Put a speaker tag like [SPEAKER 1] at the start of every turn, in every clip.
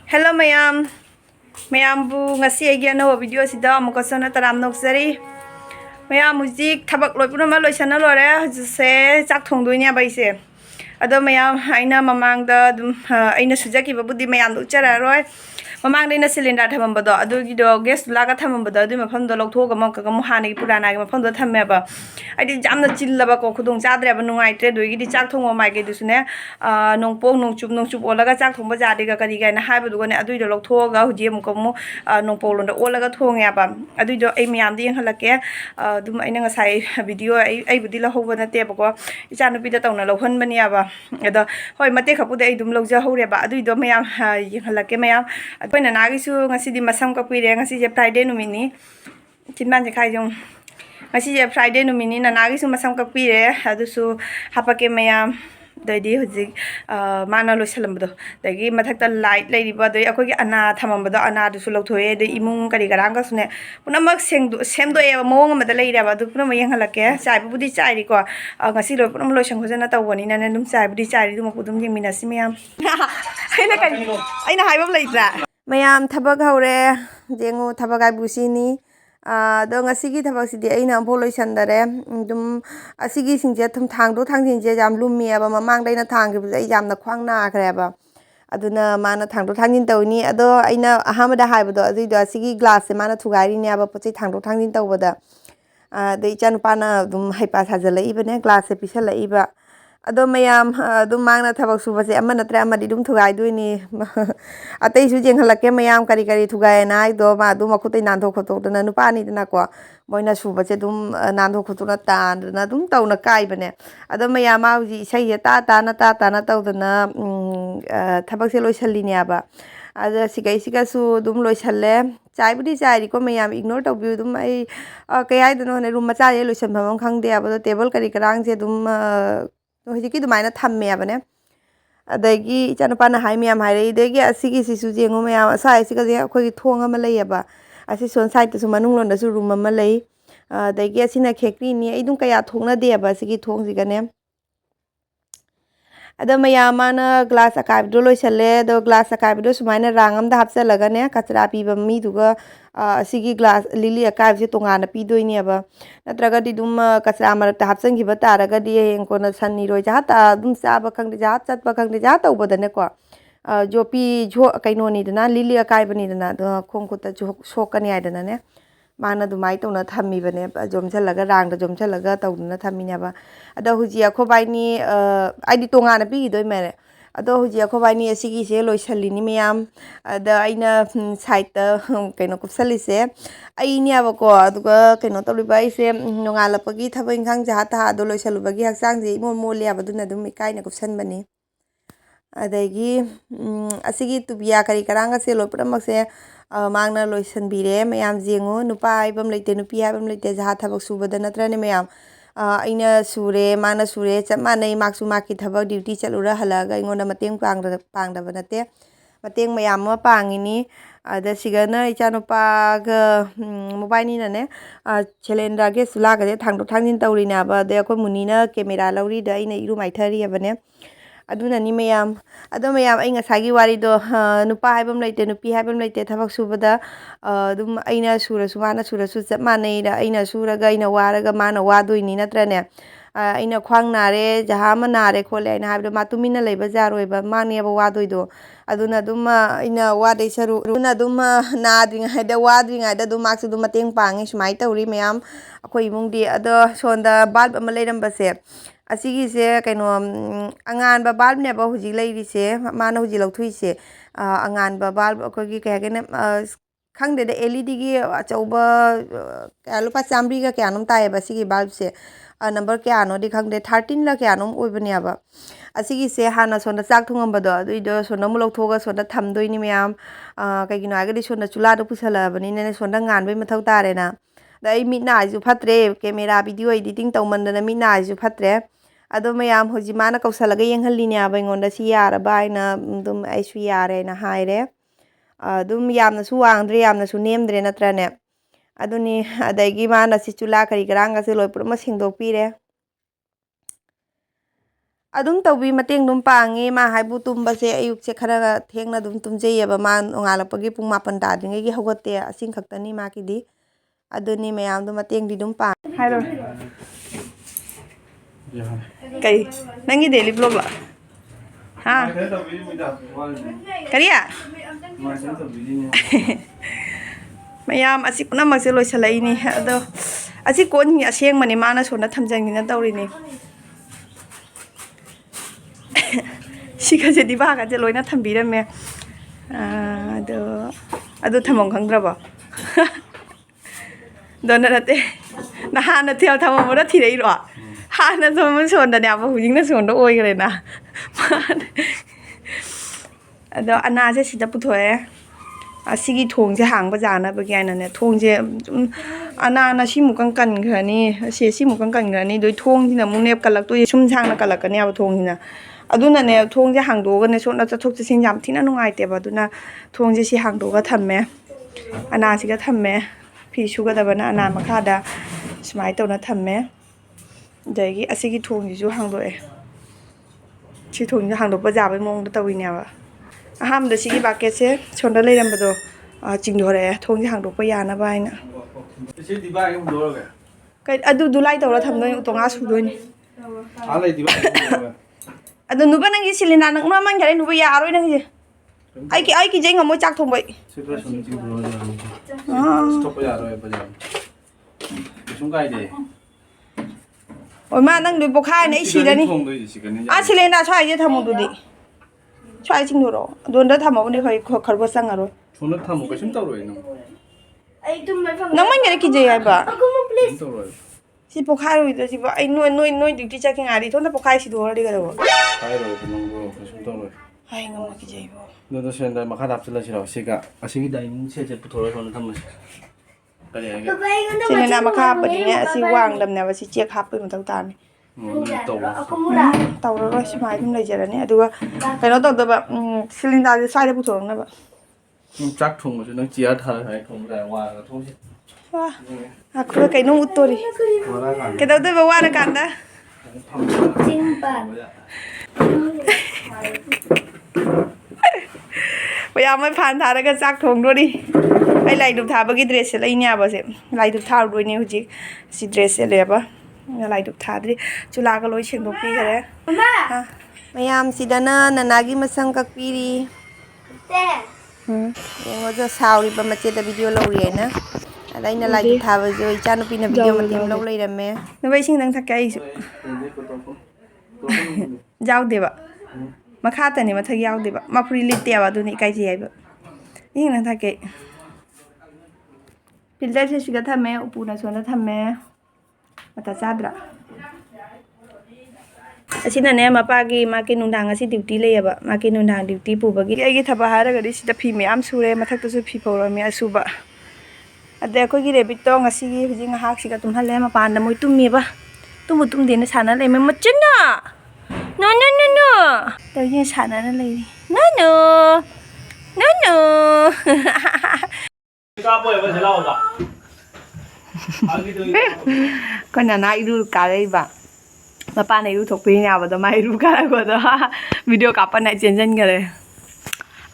[SPEAKER 1] Hello mayambu ngasi aigi ano video sida amuka sana taram noksari mayam huzik thabak loi puna loi sana lore se chak thongdoi nya bai se ado mayam aina mamang da dum aina sujaki babudi mayam du chara roi mamang dina cylinder thamambado adu gido gas laga thamambado adu mafam do lokthog ma ka mu hani purana ga mafam do thamme ba adi jamna chillaba ko khudong chadre ba nungai tre doi gidi chak thongo mai ge dusune nongpong nongchup olaga chak thongba jade ga kari ga na haibu do ne adu do lokthog ga huji mu ko mu nongpong londa olaga thong ya ba adu do ai miyam di halake dum aina ngasai video ai budi la hoba na te ba ko icha nu pi da tawna lohon bani ya ba ado hoi mate khapu de ai dum logja hore ba adu do mayam halake mayam apoina nagisu ngasi di masam ka puire ngasi je Friday numini chinman je khai jong ngasi je Friday numini na nagisu masam ka puire adusu hapake mayam dadi huzik mana lo salambado dagi mathakta light lady ba doi akoi ana thamambado ana dusu lokthoi de imung kari garang ka sune punamak semdo e mong amada leira ba du punama yang halake chai budi chai ri ko ngasi lo punam lo sang hojana tawani na dum chai budi chai ri dum pudum jing minasi mayam aina haibam leitra mayam thabak haure jengu thabak ai busini do ngasigi thabak sidi aina boloi sandare dum asigi singje thum thangdo thangjin je jam lummi aba mamang daina thanggi buzai jamna khwang na kreba aduna mana thangdo thangjin tawni ado aina ahamada haibado adu do asigi glass se mana thugairi ne aba pochi thangdo thangjin tawbada de ichan pana dum haipa sajalai bane glass se pisalai ba ado mayam dum mangna thabak suba se amma natra amma dum thugai duini atei su jeng halake mayam kari kari thugai na do ma dum akhutai nandho khotok na nupa ni na ko moina suba se dum nandho khotuna tan na dum tawna kai bane ado mayam ma uji sai ta na tawdana thabak se loisali ne aba ada sigai siga su dum loisalle chai budi chai ri ko mayam ignore tawbi dum ai kai dano ne room ma chai loisan bhamam khangde aba table kari karang se dum hojiki dumaina thamme abane adagi chanupana hai miyam haire idegi asigi sisu jengu miyam sai siga je akhoi thong ama lei aba asi son side su manung lon da su room ama lei adagi asina khekri ni idum kaya thongna de aba sigi thong siga ne ada mayamana glass akai do loisale do glass akai do sumaina rangam da hapsalaga ne kachra pi ba mi duga asigi glass lili akai je tongana pi doini aba natraga di dum kachra mar ta hapsang gi ba taraga di heng ko na sanni roi ja ta dum sa ba khang de ja chat ba khang de ja taw ba ne ko jo pi jo kaino ni dana lili akai bani dana do khong ko ta jo sokani ai dana ne mana dumai tawna thammi bane jomchalaga rangda jomchalaga tawna thammi ba ada hujia khobai ni aidi tonga na bi doi mere ado hujia khobai ni asigi se loisali ni miyam ada aina side ta kaino kupsali se ai ni aba ko aduga kaino tawli bai se nongala pagi thaba ingkhang ja ta ado loisalu bagi haksang je mo mo le aba duna dum ikai na kupsan bani adagi asigi tubiya kari karanga se lopuram se mangna loisan bire mayam jengu nupa ibam leite nupi ibam leite jaha thabak subada natrane mayam aina sure mana sure chama nei maksu maki thabak duty chalura halaga ingona mateng pangda banate mateng mayam ma pangini ada sigana ichanupa ga mobile ni ne chelendra ge sulaga de thangdo thangin tawrina ba de ko munina camera lauri da ina iru maithari abane aduna ni mayam ado mayam ai ngasagi wari do nupa haibam leite nupi haibam leite thabak subada dum aina sura sumana sura su chap manei da aina suraga aina waraga mana wadoini natrane aina khwang nare jahama nare khole aina haibda matumina leiba jaroi ba mani aba wadoido aduna dum aina wadai saru aduna dum nadring haida wadring haida dum maksu dum mateng pangi sumai tawri mayam akhoi imungdi ado sonda bulb ama leiram base asigi se kaino angan ba bulb ne ba huji leiri se mana huji lauthui se angan ba bulb akogi ka hagene khangde de LED gi achauba lupa chamri ga kyanum tae ba sigi bulb se number kyano di khangde 13 la kyanum oibani aba asigi se hana sonda chak thungam ba do ido sonda mulok thoga sonda thamdoi ni myam kaigino agadi sonda chula do pusala bani ne sonda ngan bai mathau tare na da ai mitna ju phatre camera video editing tawmandana mitna ju phatre ado mayam hoji mana kausalaga yenghalli ne aba ngonda si yara ba ina dum ai su yare na haire dum yamna su wangdre yamna su nemdre natrane aduni adagi mana si chula kari garanga se loi purma singdok pire ꯑꯗꯨꯝ ꯇꯧꯕꯤ ꯃꯇꯦꯡ ꯑꯗꯨꯝ ꯄꯥꯡꯉꯤ ꯃꯥ ꯍꯥꯏꯕꯨ ꯇꯨꯝꯕꯁꯦ ꯑꯌꯨꯛꯁꯦ ꯈꯔ ꯊꯦꯡꯅ ꯑꯗꯨꯝ ꯇꯨꯝꯖꯩꯑꯕ ꯃꯥ ꯅꯣꯡꯉꯥꯜꯂꯛꯄꯒꯤ ꯄꯨꯡ 4 ꯇꯥꯗ꯭ꯔꯤꯉꯩꯒꯤ ꯍꯧꯒꯠꯇꯦ ꯑꯁꯤ ꯈꯛꯇꯅꯤ ꯃꯥꯒꯤꯗꯤ ꯑꯗꯨꯅꯤ ꯃꯌꯥꯝꯗꯣ ꯃꯇꯦꯡꯗꯤ ꯑꯗꯨꯝ ꯄꯥꯡꯉꯤ ꯍꯥꯏꯔꯣ ꯀꯩ ꯅꯪꯒꯤ ꯗꯦꯂꯤ ꯕ꯭ꯂꯣꯒ ꯍꯥ ꯀꯔꯤ ꯃꯌꯥꯝ ꯑꯁꯤ ꯄꯨꯝꯅꯃꯛꯁꯦ ꯂꯣꯏꯁꯤꯜꯂꯛꯏꯅꯤ ꯑꯗꯣ ꯑꯁꯤ ꯀꯣꯟ ꯑꯁꯦꯡꯕꯅꯤ ꯃꯥꯅ ꯁꯣꯟꯗ ꯊꯝꯖꯟꯒꯤꯅ ꯇꯧꯔꯤꯅꯤ 시가제 디바가제 로이나 탐비라며 아도 탐험 강드라봐 너는 어때 나 하나 태어 탐험 뭐라 티레 이러 하나 탐험 손다네 아마 후징나 손도 오이 그래나 아도 아나제 시다 부터해 아시기 통제 항바자나버기 아나네 통제 좀 아나나 시무강 간그라니 시무강 간그라니 너희 통지나 묵nep 갈락도 숨상나 갈락가니 아버 통지나 ꯑꯗꯨꯅꯅꯦ ꯊꯣꯡꯁꯦ ꯍꯥꯡꯗꯣꯛꯑꯒꯅꯦ ꯁꯣꯠꯅ ꯆꯠꯊꯣꯛ ꯆꯠꯁꯤꯟ ꯌꯥꯝ ꯊꯤꯅ ꯅꯨꯡꯉꯥꯏꯇꯦꯕ ꯑꯗꯨꯅ ꯊꯣꯡꯁꯦ ꯁꯤ ꯍꯥꯡꯗꯣꯛꯑꯒ ꯊꯝꯃꯦ ꯑꯅꯥꯁꯤꯒ ꯊꯝꯃꯦ ꯐꯤ ꯁꯨꯒꯗꯕꯅ ꯑꯅꯥ ꯃꯈꯥꯗ ꯁꯨꯃꯥꯏꯅ ꯇꯧꯅ ꯊꯝꯃꯦ ꯑꯗꯒꯤ ꯑꯁꯤꯒꯤ ꯊꯣꯡꯁꯤꯁꯨ ꯍꯥꯡꯗꯣꯛꯑꯦ ꯁꯤ ꯊꯣꯡꯁꯦ ꯍꯥꯡꯗꯣꯛꯄ ꯌꯥꯕꯒꯤ ꯃꯑꯣꯡꯗ ꯇꯧꯔꯤꯅꯦꯕ ꯑꯍꯥꯟꯕꯗ ꯁꯤꯒꯤ ꯕꯥꯀꯦꯠꯁꯦ ꯁꯣꯟꯗ ꯂꯩꯔꯝꯕꯗꯣ ꯆꯤꯡꯊꯣꯔꯛꯑꯦ ꯊꯣꯡꯁꯦ ꯍꯥꯡꯗꯣꯛꯄ ꯌꯥꯅꯕ ꯍꯥꯏꯅ ꯑꯗꯨ ꯂꯥꯏ ꯇꯧꯔ ꯊꯝꯗꯣꯏꯅꯤ ꯎꯇꯣꯡꯉꯥ ꯁꯨꯗꯣꯏꯅꯤ ꯑꯗꯣ ꯅꯨꯕ ꯅꯪꯒꯤ ꯁꯤꯂꯤꯟꯗꯔ ꯅꯪ ꯃꯃꯥꯡ ꯈꯔꯦ ꯅꯨꯕ ꯌꯥꯔꯣꯏ ꯅꯪꯒꯤ ꯑꯩ ꯀꯤꯖꯩ ꯉꯝꯃꯣꯏ ꯆꯥꯛ ꯊꯣꯡꯕ
[SPEAKER 2] 스톱 야로에 보자. 중간에.
[SPEAKER 1] 얼마 ꯅꯪ ꯅꯣꯏ ꯄꯣꯈꯥꯏꯅ ꯑꯩ ꯁꯤꯔꯅꯤ ꯁꯤꯂꯤꯟꯗꯔ ꯁ꯭ꯋꯥꯏꯁꯦ ꯊꯝꯃꯨꯗꯨꯗꯤ ꯁ꯭ꯋꯥꯏ ꯆꯤꯡꯗꯣꯔꯛꯑꯣ ꯑꯗꯣꯟꯗ ꯊꯝꯃꯕꯅꯤ ꯈꯔꯕ ꯆꯪꯉꯔꯣꯏ
[SPEAKER 2] 손을 타면 좀 떨어요 너.
[SPEAKER 1] ꯅꯪꯃꯟꯒꯔꯦ ꯀꯤꯖꯩ ꯍꯥꯏꯕ
[SPEAKER 2] 떨어요.
[SPEAKER 1] ꯁꯤ ꯄꯣꯈꯥꯏꯔꯣꯏꯗ꯭ꯔꯁꯤꯕ ꯑꯩ ꯅꯣꯏ ꯗ꯭ꯌꯨꯇꯤ ꯆꯠꯈꯤꯉꯥꯏꯗꯤ ꯏꯊꯣꯟꯗ ꯄꯣꯈꯥꯏ ꯁꯤꯗꯣꯛꯑꯔꯗꯤ ꯀꯩꯗꯧꯕ
[SPEAKER 2] 가이로 그런 거 좀 떨어요.
[SPEAKER 1] 아이 너무 기재이고
[SPEAKER 2] 너도 시간대 막 하다 앞질러시라고 시가 아시기 다이닝 세제부터 돌아서는 탐문시. 그래 이게.
[SPEAKER 1] 실내나 마카빠디네 아시 왕담네바 시 ꯆꯦꯛ ꯍꯥꯞꯄꯩ ꯃꯊꯧ ꯇꯥꯔꯅꯤ ꯇꯧꯔꯔꯣꯏ ꯁꯨꯃꯥꯏꯅ ꯑꯗꯨꯝ ꯂꯩꯖꯔꯅꯤ ꯑꯗꯨꯒ ꯀꯩꯅꯣ ꯇꯧꯗꯕ ꯁꯤꯂꯤꯟꯗꯔꯁꯦ ꯁ꯭ꯋꯥꯏꯗ ꯄꯨꯊꯣꯔꯛꯅꯕ
[SPEAKER 2] 짝 통무지 너 지하 타는 해 통무다 와가 통시.
[SPEAKER 1] ꯈꯔ ꯀꯩꯅꯣ ꯎꯠꯇꯣꯔꯤ ꯀꯩꯗꯧꯗꯣꯏꯕ ꯋꯥꯔ ꯀꯥꯟꯗ ꯃꯌꯥꯝ ꯑꯃ ꯐꯥꯟ ꯊꯥꯔꯒ ꯆꯥꯛ ꯊꯣꯡꯗꯣꯔꯤ ꯑꯩ ꯂꯥꯏꯗꯨꯛ ꯊꯥꯕꯒꯤ ꯗ꯭ꯔꯦꯁ ꯁꯦꯠꯂꯛꯏꯅꯦꯕꯁꯦ ꯂꯥꯏꯗꯨꯛ ꯊꯥꯔꯨꯗꯣꯏꯅꯦ ꯍꯧꯖꯤꯛ ꯁꯤ ꯗ꯭ꯔꯦꯁ ꯁꯦꯠꯂꯦꯕ ꯂꯥꯏꯗꯨꯛ ꯊꯥꯗ꯭ꯔꯤ ꯆꯨꯂꯥꯒ ꯂꯣꯏ ꯁꯦꯡꯗꯣꯛꯄꯤꯈꯔꯦ ꯃꯌꯥꯝꯁꯤꯗꯅ ꯅꯅꯥꯒꯤ ꯃꯁꯝ ꯀꯛꯄꯤꯔꯤ ꯌꯦꯡꯉꯣ ꯁꯥꯎꯔꯤꯕ ꯃꯆꯦꯗ ꯚꯤꯗꯤꯑꯣ ꯂꯧꯔꯤ ꯑꯩꯅ ꯑꯗ ꯑꯩꯅ ꯂꯥꯏꯗꯨꯛ ꯊꯥꯕꯁꯨ ꯏꯆꯥꯅꯨꯄꯤꯅ ꯚꯤꯗꯤꯑꯣ ꯃꯇꯦꯛ ꯂꯧ ꯂꯩꯔꯝꯃꯦ ꯅꯨꯕ ꯏꯁꯤꯡ ꯅꯪ ꯊꯛꯀꯦ ꯑꯩꯁꯨ ꯌꯥꯎꯗꯦꯕ ꯃꯈꯥꯇꯅꯤ ꯃꯊꯛ ꯌꯥꯎꯗꯦꯕ ꯃꯐꯨꯔꯤ ꯂꯤꯠꯇꯦꯕ ꯑꯗꯨꯅ ꯏꯀꯥꯏꯖꯩ ꯍꯥꯏꯕ ꯏꯁꯤꯡ ꯅꯪ ꯊꯛꯀꯦ ꯐꯤꯜꯇꯔꯁꯦ ꯁꯤꯒ ꯊꯝꯃꯦ ꯎꯄꯨꯅ ꯁꯣꯟꯗ ꯊꯝꯃꯦ ꯃꯇꯥ ꯆꯥꯗ꯭ꯔꯥ ꯑꯁꯤꯅꯅꯦ ꯃꯥꯒꯤ ꯅꯨꯡꯗꯥꯡ ꯉꯁꯤ ꯗ꯭ꯌꯨꯇꯤ ꯂꯩꯌꯦꯕ ꯃꯥꯒꯤ ꯅꯨꯡꯗꯥꯡ ꯗ꯭ꯌꯨꯇꯤ ꯄꯨꯕꯒꯤ ꯑꯩꯒꯤ ꯊꯕꯛ ꯍꯥꯏꯔꯒꯗꯤ ꯁꯤꯗ ꯐꯤ ꯃꯌꯥꯝ ꯁꯨꯔꯦ ꯃꯊꯛꯇꯁꯨ ꯐꯤ ꯐꯧꯔꯝꯃꯦ ꯑꯁꯨꯕ ꯑꯗꯩ ꯑꯩꯈꯣꯏꯒꯤ ꯔꯦꯕꯤꯠꯇꯣ ꯉꯁꯤꯒꯤ ꯍꯧꯖꯤꯛ ꯉꯥꯏꯍꯥꯛꯁꯤꯒ ꯇꯨꯝꯍꯜꯂꯦ ꯃꯄꯥꯟꯗ ꯃꯣꯏ ꯇꯨꯝꯃꯦꯕ ꯇꯨꯝꯗꯦꯅ ꯁꯥꯟꯅ ꯂꯩꯃꯦ ꯃꯆꯤꯟꯅ ꯅꯣ ꯇꯧꯔꯤꯁꯦ ꯁꯥꯟꯅꯅ ꯂꯩꯔꯤ ꯅꯣ ꯑꯩꯈꯣꯏ ꯅꯅꯥ ꯏꯔꯨ ꯀꯥꯔꯛꯏꯕ ꯃꯄꯥꯅ ꯏꯔꯨ ꯊꯣꯛꯄꯤꯅꯤ ꯌꯥꯕꯗꯣ ꯃꯥ ꯏꯔꯨ ꯀꯥꯔꯛꯄꯗꯣ ꯚꯤꯗꯤꯑꯣ ꯀꯥꯞꯄꯅ ꯆꯦꯟꯁꯤꯟꯈꯔꯦ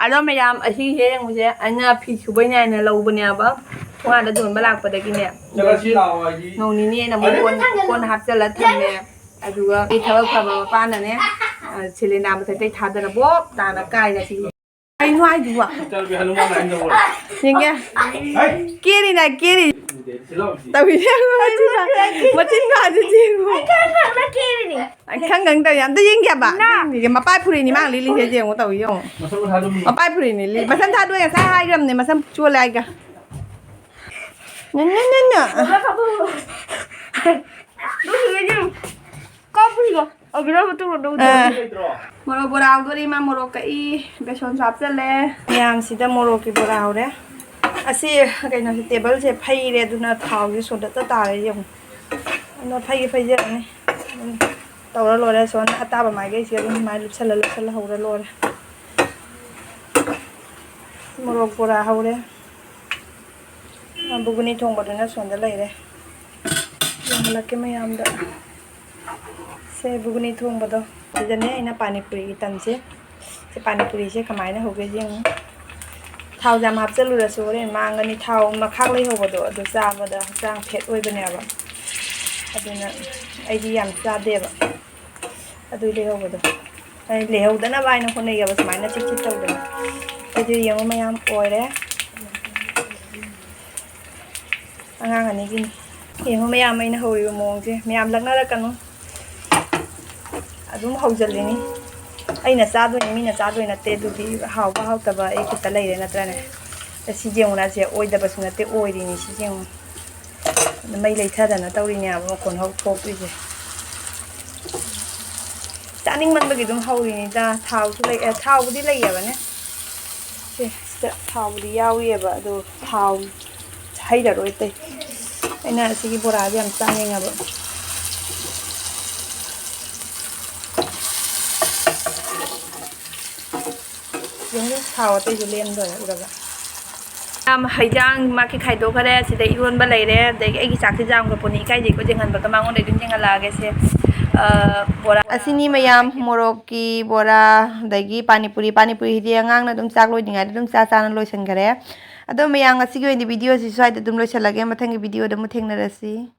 [SPEAKER 1] ꯑꯗꯣ ꯃꯌꯥꯝ ꯑꯁꯤꯁꯦ ꯌꯦꯡꯉꯨꯁꯦ ꯑꯩꯅ ꯐꯤ ꯁꯨꯕꯩꯅꯦ ꯍꯥꯏꯅ ꯂꯧꯕꯅꯦꯕ ꯊꯣꯡꯒꯥꯟꯗ ꯌꯣꯟꯕ ꯂꯥꯛꯄꯗꯒꯤꯅꯦ ꯅꯣꯡ ꯅꯤꯅꯤ ꯑꯩꯅ ꯑꯃꯨꯛ ꯀꯣꯟ ꯍꯥꯞꯆꯜꯂ ꯊꯝꯃꯦ ꯑꯗꯨꯒ ꯑꯩ ꯊꯕꯛ ꯐꯕ ꯃꯄꯥꯅꯅꯦ ꯁꯤꯂꯤꯟꯗꯔ ꯃꯊꯛꯇꯩ ꯊꯥꯗꯅ ꯕꯣꯞ ꯇꯥꯅ ꯀꯥꯏꯅ ꯁꯤ ꯀꯩꯅꯣ ꯍꯥꯏꯗꯨꯕ ꯌꯦꯡꯒꯦ ꯀꯦꯔꯤꯅ ꯀꯦꯔꯤ ꯇꯧꯏꯅꯦ ꯃꯆꯤꯟ ꯈꯥꯁꯦ ꯌꯦꯡꯉꯨ ꯈꯪ ꯇꯧꯏ ꯑꯝꯇ ꯌꯦꯡꯒꯦꯕ ꯃꯄꯥꯏ ꯐꯨꯔꯤꯅꯤ ꯃꯥ ꯂꯤꯂꯤꯁꯦ ꯌꯦꯡꯉꯣ ꯇꯧꯏ ꯌꯦꯡꯉꯣ ꯃꯄꯥꯏ ꯐꯨꯔꯤꯅꯤ ꯃꯁꯝ ꯊꯥꯗꯣꯛꯑꯦ ꯉꯁꯥꯏ ꯍꯥꯏꯈ꯭ꯔꯕꯅꯦ ꯃꯁꯝ ꯆꯣꯜꯂꯦ ꯍꯥꯏꯒ मोरोक बोरा हौदोरी मा मोरोक कई बेसन हापचल्ले मयामसिदा मोरोककी बोरा हौरे असी कइनो टेबल से फैरे दुना थावजे सोदत तारे यम न फैजरने तौरा लोरे सोन अताबा माइगे से माइ लुसल हौरे लोरे मोरोक बोरा हौरे बुगुनी थोंबदुना सोंदा लैरे यमलके मयामदा से बुगुनी थोंबदो ꯁꯤꯗꯅꯦ ꯑꯩꯅ ꯄꯥꯅꯤꯄꯨꯔꯤꯒꯤ ꯇꯟꯁꯦ ꯁꯤ ꯄꯥꯅꯤꯄꯨꯔꯤꯁꯦ ꯀꯃꯥꯏꯅ ꯍꯧꯒꯦꯁꯦ ꯌꯦꯡꯉꯨ ꯊꯥꯎ ꯌꯥꯝ ꯍꯥꯞꯆꯜꯂꯨꯔꯁꯨ ꯍꯣꯔꯦꯟ ꯃꯥꯡꯒꯅꯤ ꯊꯥꯎ ꯃꯈꯥꯛ ꯂꯩꯍꯧꯕꯗꯣ ꯑꯗꯨ ꯆꯥꯕꯗ ꯍꯛꯆꯥꯡ ꯐꯦꯠ ꯑꯣꯏꯕꯅꯦꯕ ꯑꯗꯨꯅ ꯑꯩꯗꯤ ꯌꯥꯝ ꯆꯥꯗꯦꯕ ꯑꯗꯨ ꯂꯩꯍꯧꯕꯗꯣ ꯑꯩ ꯂꯩꯍꯧꯗꯅꯕ ꯍꯥꯏꯅ ꯍꯣꯠꯅꯩꯌꯦꯕ ꯁꯨꯃꯥꯏꯅ ꯆꯤꯛ ꯆꯤꯛ ꯇꯧꯗꯅ ꯑꯩꯗꯤ ꯌꯦꯡꯉꯨ ꯃꯌꯥꯝ ꯑꯣꯏꯔꯦ ꯑꯉꯥꯡ ꯑꯅꯤꯒꯤꯅꯤ ꯌꯦꯡꯉꯨ ꯃꯌꯥꯝ ꯑꯩꯅ ꯍꯧꯔꯤꯕ ꯃꯑꯣꯡꯁꯦ ꯃꯌꯥꯝ ꯂꯛꯅꯔꯛꯀꯅꯨ ꯑꯗꯨꯝ ꯍꯧꯖꯤꯜꯂꯤꯅꯤ ꯑꯩꯅ ꯆꯥꯗꯣꯏꯅꯤ ꯃꯤꯅ ꯆꯥꯗꯣꯏ ꯅꯠꯇꯦ ꯑꯗꯨꯗꯤ ꯍꯥꯎꯕ ꯍꯥꯎꯇꯕ ꯑꯩ ꯈꯨꯠꯇ ꯂꯩꯔꯦ ꯅꯠꯇ꯭ꯔꯅꯦ ꯁꯤ ꯌꯦꯡꯉꯨꯅ ꯁꯦ ꯑꯣꯏꯗꯕꯁꯨ ꯅꯠꯇꯦ ꯑꯣꯏꯔꯤꯅꯤ ꯁꯤ ꯌꯦꯡꯉꯨ ꯃꯩ ꯂꯩꯊꯗꯅ ꯇꯧꯔꯤꯅꯦꯕ ꯃꯈꯣꯟ ꯍꯧ ꯊꯣꯛꯇꯣꯏꯁꯦ ꯆꯥꯅꯤꯡꯃꯟꯕꯒꯤ ꯑꯗꯨꯝ ꯍꯧꯔꯤꯅꯤꯗ ꯊꯥꯎꯁꯨ ꯂꯩ ꯊꯥꯎꯕꯨꯗꯤ ꯂꯩꯌꯦꯕꯅꯦ ꯁꯤꯗ ꯊꯥꯎꯕꯨꯗꯤ ꯌꯥꯎꯔꯤꯑꯕ ꯑꯗꯣ ꯊꯥꯎ ꯍꯩꯔꯔꯣꯏ ꯑꯇꯩ ꯑꯩꯅ ꯑꯁꯤꯒꯤ ꯕꯣꯔꯥꯁꯦ ꯌꯥꯝ ꯆꯥꯅꯤꯡꯉꯕ ꯌꯦꯡꯉꯨ ꯊꯥꯎ ꯑꯇꯩꯁꯨ ꯂꯦꯝꯗꯣꯔꯦ ꯎꯔꯕ ꯍꯩꯖꯥꯡ ꯃꯥꯀꯤ ꯈꯥꯏꯗꯣꯛꯈꯔꯦ ꯁꯤꯗ ꯏꯔꯣꯟꯕ ꯂꯩꯔꯦ ꯑꯗꯒꯤ ꯑꯩꯒꯤ ꯆꯥꯛꯁꯦ ꯌꯥꯝꯈ꯭ꯔꯄꯣꯠꯅꯤ ꯏꯀꯥꯏꯖꯩꯀꯣ ꯌꯦꯡꯍꯟꯕꯒ ꯃꯉꯣꯟꯗ ꯑꯗꯨꯝ ꯌꯦꯡꯍꯜꯂꯛꯑꯒꯦꯁꯦ ꯕꯣꯔꯥ ꯑꯁꯤꯅꯤ ꯃꯌꯥꯝ ꯃꯣꯔꯣꯛꯀꯤ ꯕꯣꯔꯥ ꯑꯗꯒꯤ ꯄꯥꯅꯤꯄꯨꯔꯤꯗꯤ ꯑꯉꯥꯡꯅ ꯑꯗꯨꯝ ꯆꯥꯛ ꯂꯣꯏꯗ꯭ꯔꯤꯉꯩꯗ ꯑꯗꯨꯝ ꯆꯥꯅ ꯂꯣꯏꯁꯤꯟꯈꯔꯦ ꯑꯗꯣ ꯃꯌꯥꯝ ꯉꯁꯤꯒꯤ ꯑꯣꯏꯅꯗꯤ ꯚꯤꯗꯤꯑꯣꯁꯤ ꯁ꯭ꯋꯥꯏꯗ ꯑꯗꯨꯝ ꯂꯣꯏꯁꯤꯜꯂꯒꯦ ꯃꯊꯪꯒꯤ ꯚꯤꯗꯤꯑꯣꯗ ꯑꯃꯨꯛ ꯊꯦꯡꯅꯔꯁꯤ